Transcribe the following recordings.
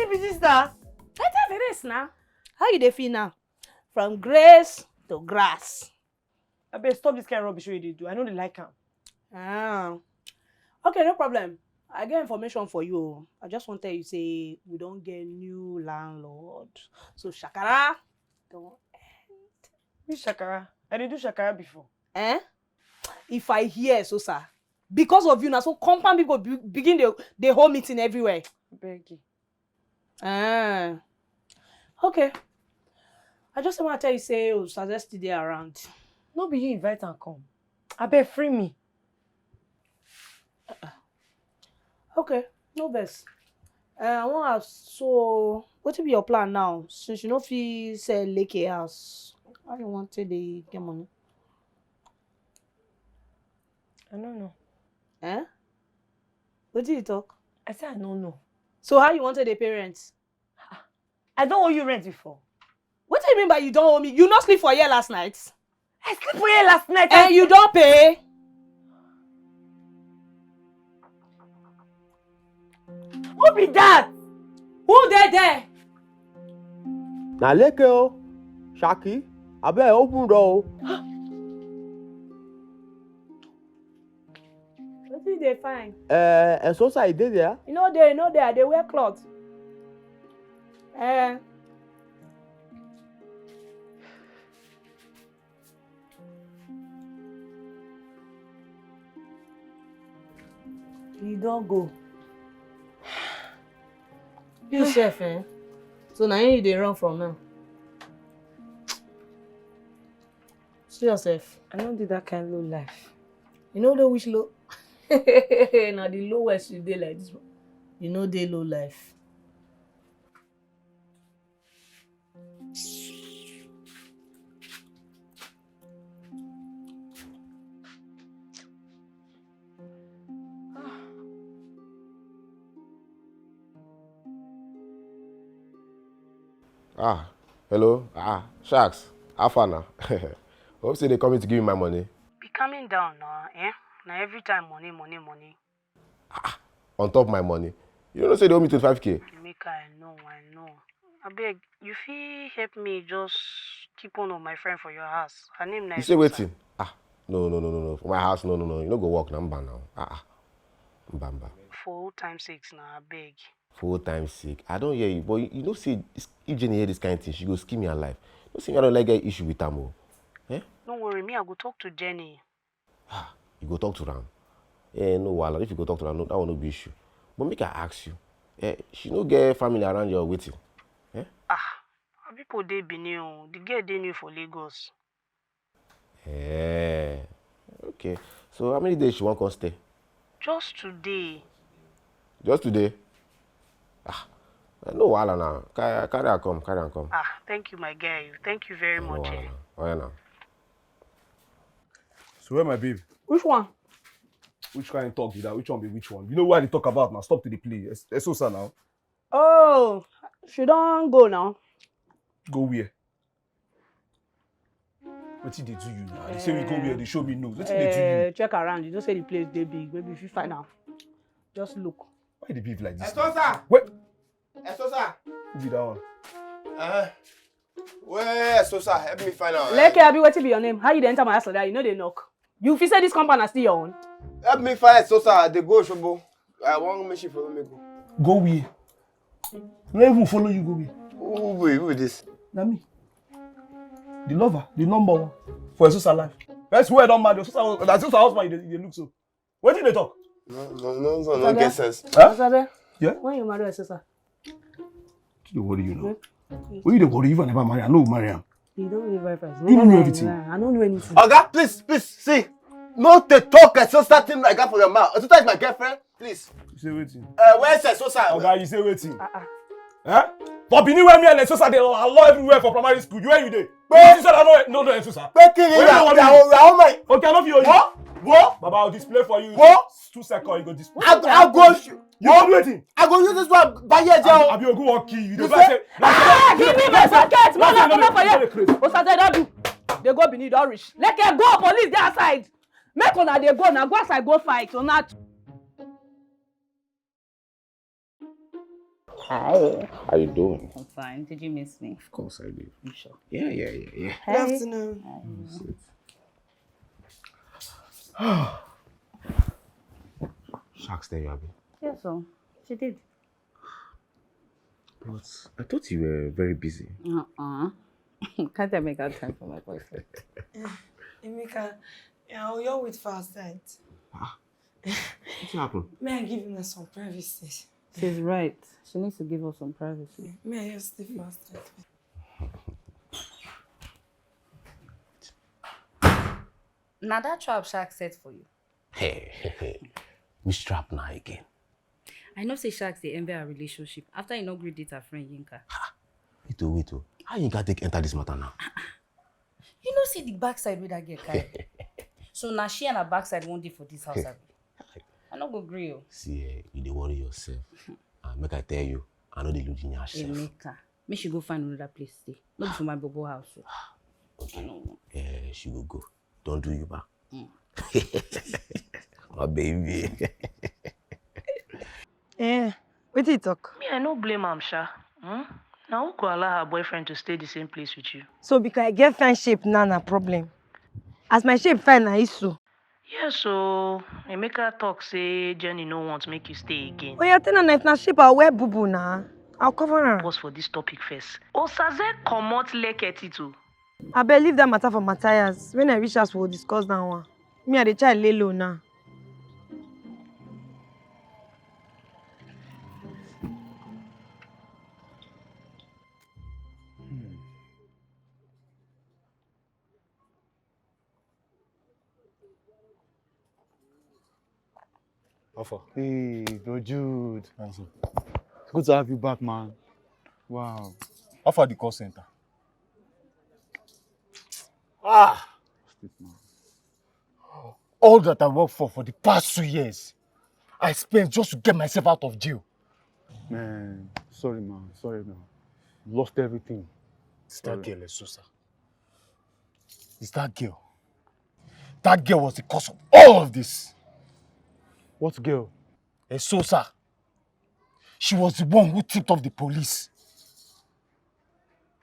What be this now? Better be this now. How you dey feel now? From grace to grass. I better stop this kind of rubbish you do. I know they like him. Ah. Okay, no problem. I get information for you. I just want to tell you, say, we don't get new landlord. So, Shakara, don't end. Which Shakara? I didn't do Shakara before. Eh? If I hear, Eseosa, because of you now, so compound people begin the whole meeting everywhere. Beg you. Ah. Okay. I just want to tell you, say, Osaze still there around. No be you invite and come. I beg free me. Okay, no best. I want to ask, so what will be your plan now? Since you know if you sell Lake house, how you want to get money? I don't know. Eh? What did you talk? I said I don't know. So how you wanted the parents? I don't owe you rent before. What do you mean by you don't owe me? You not sleep for a year last night? I slept for you last night. And you don't pay? Who be that? Who there? Na Leke o, Shaki, abeg open door. What did they find? Eseosa e dey there? You know they wear clothes. You don't go. You chef, eh? So now you dey run from now. See yourself. I don't do that kind of low life. You know which low? Now the lowest you dey like this one. You know they low life. Hello. Sharks. How far now? Hope say they coming to give me my money. Be coming down now, eh? Now every time money. On top of my money. You don't say they owe me 25k. Make I know. I beg, you feel help me just keep one of my friend for your house. Her name Naija. You say waiting. No. For my house, no. You no go work number now. Mbamba. For old time's sake now, I beg. For old time's sake. I don't hear you, but you know say if Jenny hear this kind of thing, she go scheme me alive. You see me, I don't like get issue with her. Eh? Don't worry, me, I go talk to Jenny. You go talk to her. No wahala. If you go talk to her, no, that will not be issue. But make I ask you. She no get family around your waiting. People dey Benin. The girl dey new for Lagos. Okay. So how many days she won't come stay? Just today. Just today? No wahala now. Carry her come. Thank you, my guy. Thank you very much. Oh, yeah, now. So where my babe? Which one? Which kind of talk be that? Which one be which one? You know what they talk about now? Stop to the play. Eseosa now. Oh, she don't go now. Go where? What did they do you now? They say we go where, they show me no. What did they do you? Check around. You don't say the place they big. Maybe if you find out, just look. Why they behave like this? Eseosa! What? Eseosa! Who be that one? Where Eseosa? Help me find out. Leke, Abi, what be your name? How you dey enter my house like that? You know they knock. You feel say this compound is still your own? Help me find Eseosa. They go Shobo. I want me she follow me go. Go where? Where even follow you go where? Who is this? Na me. The lover, the number one for Eseosa life. That's where I don't marry. That's just husband you look so. What did they talk? No get sense. Osaze? Yeah? When you marry Eseosa? You worry, you know. When you don't worry, if I never marry, I know marry him. You don't know very fast. You don't know everything. I don't know anything. Oga, please, see. Not to talk Eseosa thing like that for your mouth. Eseosa is my girlfriend, please. You say waiting. Where's Eseosa? Oga, you say waiting. For Benin where me and Eseosa they allow everywhere for primary school. You where you dey? You said I no Eseosa. Okay, I love you. What? Baba, I'll display for you. What? 2 seconds, you go display. I'll go. You go do anything. I go use this one by your jail. Abi ogun wan kill you. You say? Give me my pocket. No, for you. Osaze don't do. They go Benin, don't reach. Leke, go, police, they outside. Make una they go, now go outside, go fight. Or not. Hi. How you doing? I'm fine. Did you miss me? Of course I did. You sure? Yeah. Good afternoon. Sharks there, Abby. Yeah, so she did. But I thought you were very busy. Can't I make out time for my boyfriend? Emeka, you're with fast night. What's happened? May I give him some privacy? She's right. She needs to give us some privacy. May I just stay fast night? Now that trap Shark set for you. Hey. Which trap now again? I know say Sharks they envy our relationship after you not greet date her friend Yinka. Wait. How you got to enter this matter now? You know see the backside with that girl carry. So now she and her backside won't dey for this house. I no go agree. See, you dey worry yourself. Make I tell you, I know they losing yourself. Emeka, make she go find another place stay. Not for my bobo house. Okay. She will go. Don't do you back. My baby. What did you talk? Me, I no blame am, Sha. Now who could allow her boyfriend to stay the same place with you? So because I get fine shape now, na problem. As my shape fine na issue. Yeah, so Emeka talk say Jenny no want to make you stay again. Oh yeah, tell her if na shape I'll wear boo na. I'll cover her. Pause for this topic first. Osaze comot leketi too. I better leave that matter for Matthias. When I reach us, we'll discuss that one. Me and the child lay low now. Hey, Bro Jude. It's good to have you back, man. Wow. How far the call center? All that I worked for the past 2 years, I spent just to get myself out of jail. Man, sorry, man. Lost everything. It's that girl, Eseosa. It's that girl. That girl was the cause of all of this. What girl? Eseosa. She was the one who tipped off the police.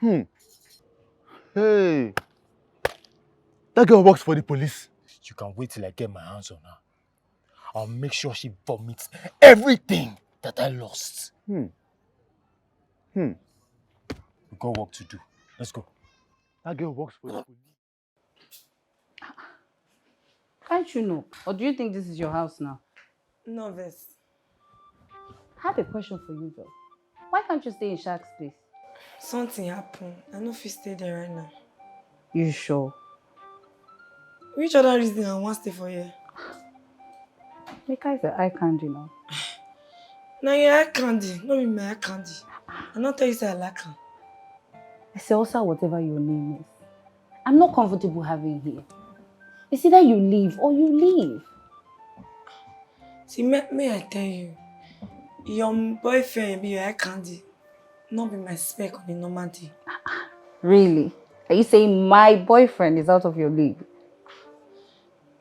Hey. That girl works for the police. You can wait till I get my hands on her. I'll make sure she vomits everything that I lost. We got work to do. Let's go. That girl works for the police. Can't you know? Or do you think this is your house now? No, Vess. I have a question for you, though. Why can't you stay in Shark's place? Something happened. I know if you stay there right now. You sure? Which other reason I want to stay for here? Mika is the eye candy now. Now your eye candy, not be my eye candy. I'm not tell you say I like her. Eseosa, whatever your name is. I'm not comfortable having here. It's either you leave or you leave. See, may I tell you, your boyfriend be your eye candy, not be my spec on the normal day. Really? Are you saying my boyfriend is out of your league?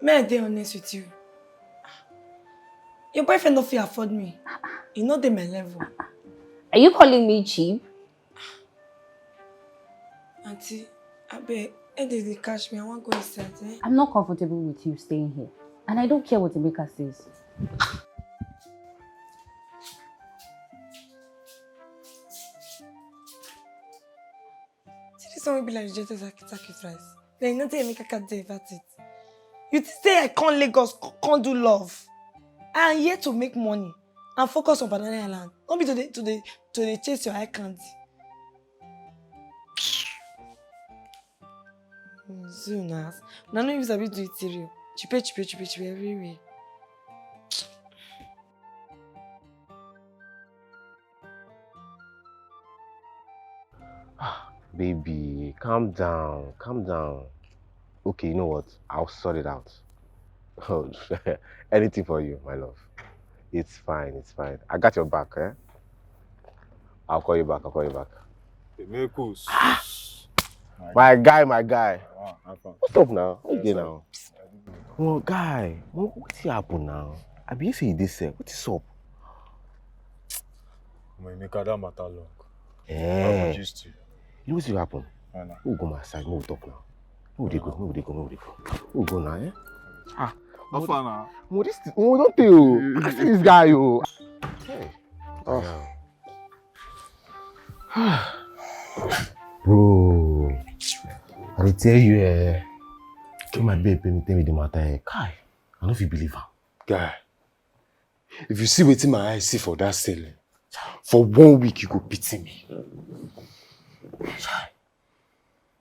May I be honest with you? Your boyfriend don't feel afford me. He not dey my level. Are you calling me cheap? Auntie, I beg, they catch me. I want to go inside. I'm not comfortable with you staying here. And I don't care what Emeka says. See, this one will be like rejected sacrifice. There ain't nothing Emeka can do about it. You say I can't Lagos, can't do love. I am here to make money and focus on Banana Island. Don't be to the chase your eye candy. Soon as. Now no use a bit do it serious. Chipe everywhere. Baby, calm down. Okay, you know what? I'll sort it out. Oh, anything for you, my love. It's fine. I got your back, eh? I'll call you back. My guy. What's up now? How you doing now? Well, guy, what's happening now? I believe you this. What is up? My make that matter long. Eh. I'm used to. You know what's will happen? I know. Who go my side? Who talk now? Who they go? Who go now, eh? Ah. How far now? Don't tell you. I see this guy, yo. Hey. Oh. Bro, I dey tell you, my babe tell me the matter, Kai, I don't feel believe her. Guy, if you see wetin my eyes see for that ceiling, for 1 week you go pity me.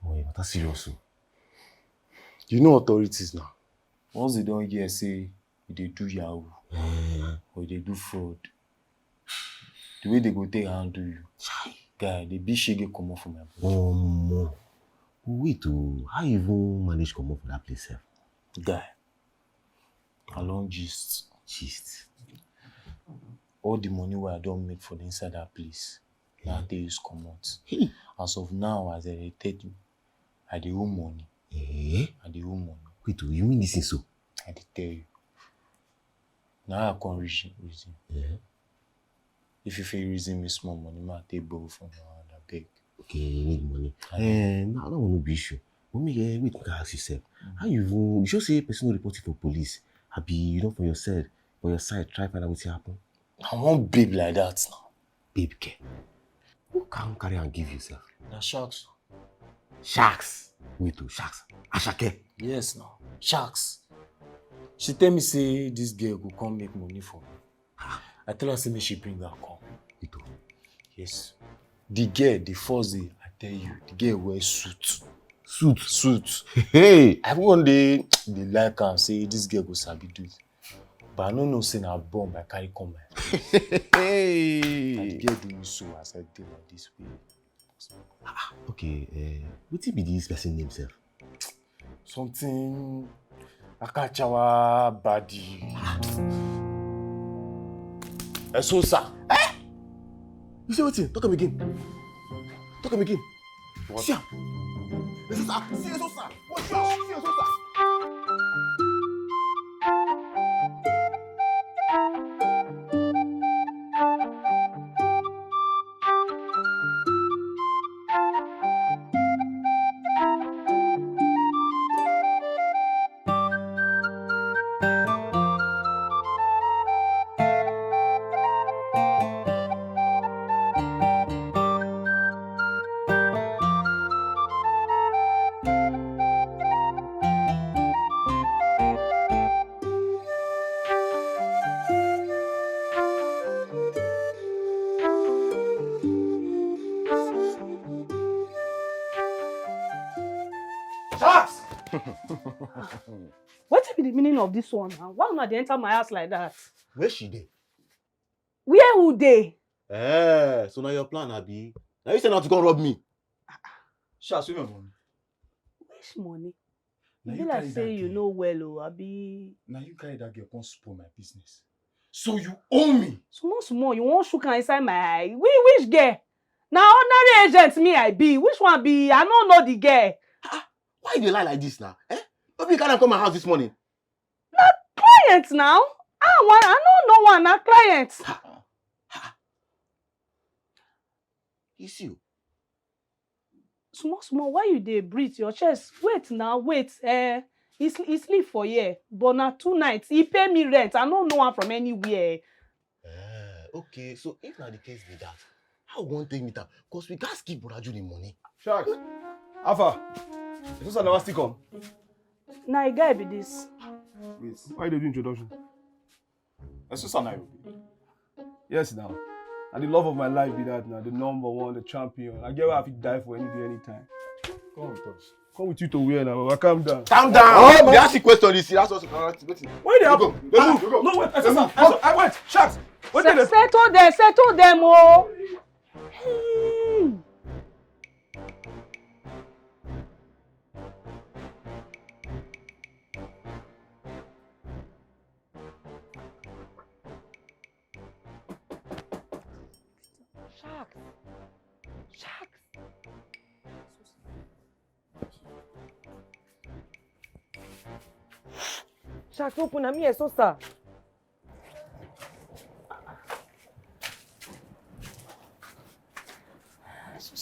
Boy, but that's serious. You know authorities now. Once they don't hear say they do yahoo or they do fraud, the way they go take handle you, guy, they be shege come off from my body. Oh, no. Wait, how you even manage to come up for that place, sir? Guy, a long gist. All the money where I don't make for the inside that place, now they use come out. As of now, as I tell you, I dey owe money. Eh? I dey owe money. Wait, you mean this is so? I dey tell you. Now I can't reason. Yeah. If you feel reason me small money, I take borrow from your hand, I beg. Okay, you need money. Now I don't want to be issue. But wait, make I ask yourself. How you should say person report it for police. Happy, you know, for your side, try find out what happen. I want babe like that now. Babe, care. Who can carry and give yourself? Na sharks. Sharks. Wait, sharks. Ashake. Yes, now. Sharks. She tell me say this girl go come make money for me. I tell her say me she bring her come. Wait, yes. The girl, the first day, I tell you, the girl wear suit. Suit. Hey. Everyone they like her and say this girl go sabi do it. But I don't know say na bomb I carry come my Hey. and the girl do me so as I did like this way. Okay, what be this person name, sir? Something Akanchawa Baddie. Eseosa. You say what? Talk him again. What? See Eseosa. What's your? See Eseosa. What be the meaning of this one? Why not they enter my house like that? Where she dey? Where would they? So now your plan, Abi? Now you say not to come rob me. Sharks, where my money? Which money? Now You be like say you know well, oh, Abi. Now you carry that girl, come spoil my business. So you owe me. Small, you won't shook inside my eye. Which girl? Now ordinary agent me I be. Which one be? I don't know the girl. Why you dey lie like this now? Maybe you can't come my house this morning. Client now? I don't know one, na client. You see you. Small, why you dey breathe your chest? Wait now, wait. He sleep for here, but na 2 nights. He pay me rent. I don't know one from anywhere. Okay, so if not the case be that, how won't take me that? Because we can't keep Bro Jude the money. Sharks. Alpha. Eseosa never still come. Na a guy be this. Wait, why they do introduction? Eseosa Nairobi. Yes, now. And the love of my life be that now. The number one, the champion. I get where I fit die for any day, anytime. Come with us. Come with you to where now? Calm down. Calm down. Oh, they ask you question this. That's also waiting. Why they go? Let's move. No, wait, Eseosa. Wait, Sharks. What did they? Settle them, oh. Sharks. Sharks, open na me, Eseosa.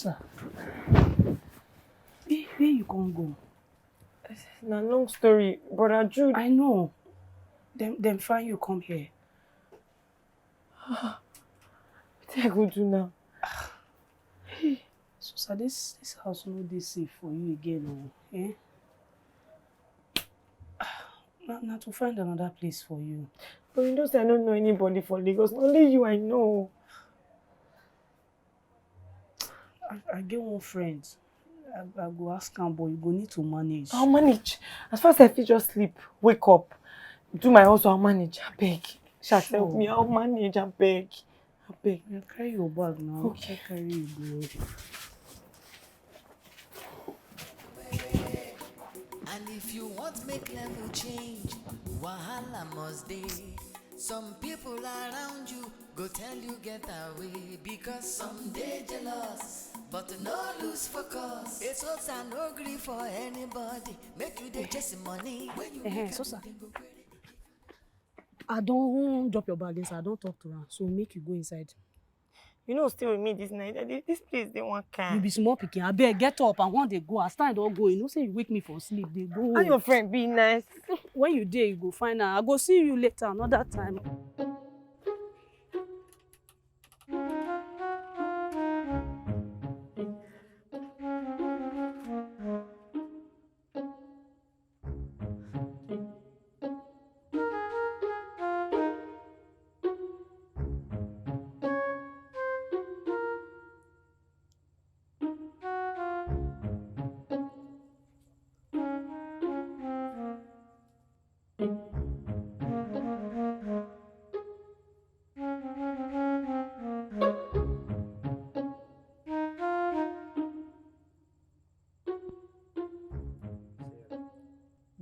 Eseosa, where you can't go? Na long story, brother Jude. I know. Them find you come here. What I go do now? So this house no dey safe for you again, oh, eh? Now to find another place for you. But you know, say I don't know anybody for Lagos. Only you I know. I get one friend. I go ask him, but you go need to manage. I'll manage. As far as I feel just sleep, wake up, do my hustle, I'll manage. I beg. Sharks, help me. I'll manage. I beg. I beg. You carry your bag now. Okay. Carry you go. And if you want make level change, wahala must dey. Some people around you go tell you get away because some dey jealous, but no lose focus. Eseosa no gree for anybody. Make you dey chase money when you make Eseosa, I don't drop your bag inside. I don't talk to her, so make you go inside. You know, stay with me this night. This place, they want kind. You be small picking. I beg, get up and when they go, as time don't go. You know, say you wake me for sleep. They go. And your friend be nice. When you there, you go find her. I go see you later, another time.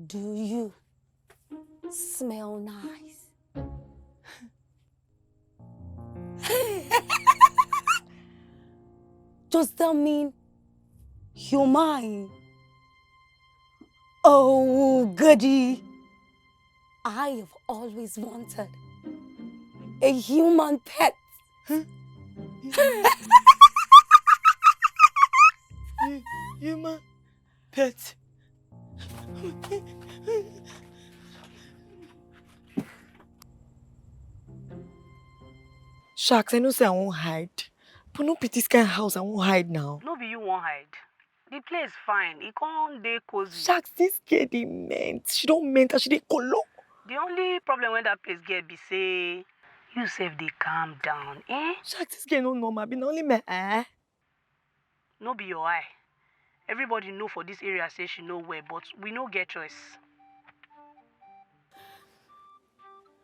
Do you smell nice? Does that mean you're mine? Oh, goody. I have always wanted a human pet. Human pet. Sharks, I know say I won't hide. But no pity this kind of house, I won't hide now. No be you won't hide. The place fine. It can't dey cozy. Sharks, this girl they meant. She don't meant her, she dey colo. The only problem when that place get be say you sef dey calm down, eh? Sharks, this girl no normal, be only my eye. No be your eye. Everybody know for this area say she know where, but we no get choice.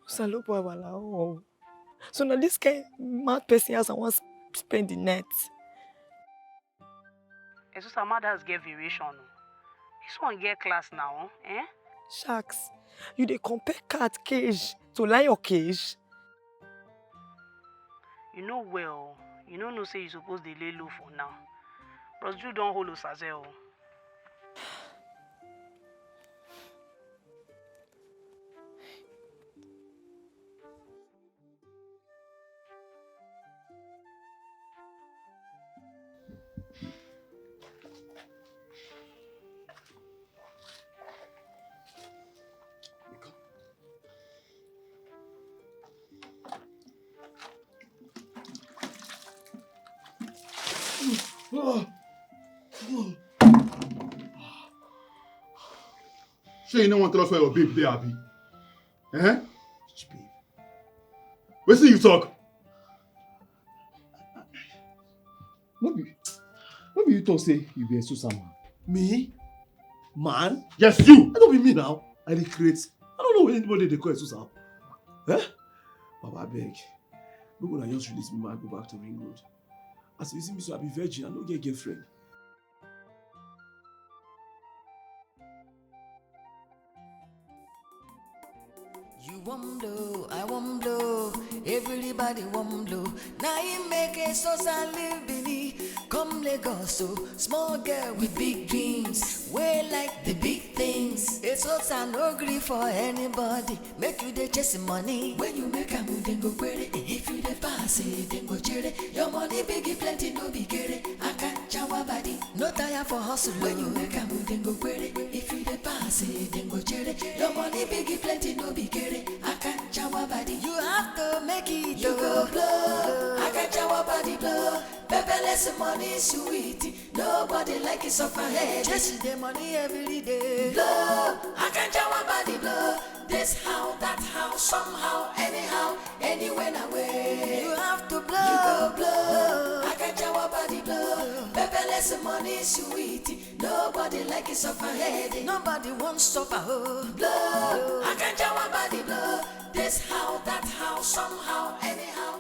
So now this kind mad person has I want to spend the night. Eseosa mothers get variation. This one get class now, eh? Sharks, you dey compare cat cage to lion cage? You know well. You know say you suppose dey lay low for now. Bro Jude don't hold Osaze. Sure you no want to tell us where your babe dey, abi? Eh? Which babe? Wetin you talk? No be you talk say you be Eseosa man. Me? Man? Yes, you! I don't be me now. I dey create. I don't know when anybody dey call Eseosa. Eh? Baba beg. Make una just release me, man. Go back to Ring Road. As you see me, so I be virgin. I no get girlfriend. You won't blow, I won't blow, everybody won't blow. Now you make Eseosa live Benin. come Lagos, so small girl with big dreams. We like the big things. Eseosa no gree for anybody. Make you dey chase money. When you make a move, then go query. If you dey pass it, then go cherry. Your money big, plenty, no big query. Akanchawa Baddie, no tire for hustle. When you make a move, then go query. If you dey pass it, then go cherry. Your money big, plenty, no big query. Akanchawa Baddie, you have to make it. You go blow. Akanchawa Baddie blow. Beverly money sweet. Nobody like it off my head. Chase the money every day. Blow. Akanchawa Baddie blow. This how, that how, somehow, anyhow, anywhere, away. You have to blow. You go blow. Akanchawa Baddie blow. Beverly money sweet. Nobody like it off my head. Nobody wants suffer. Blow. Akanchawa Baddie blow. This how, that how, somehow, anyhow.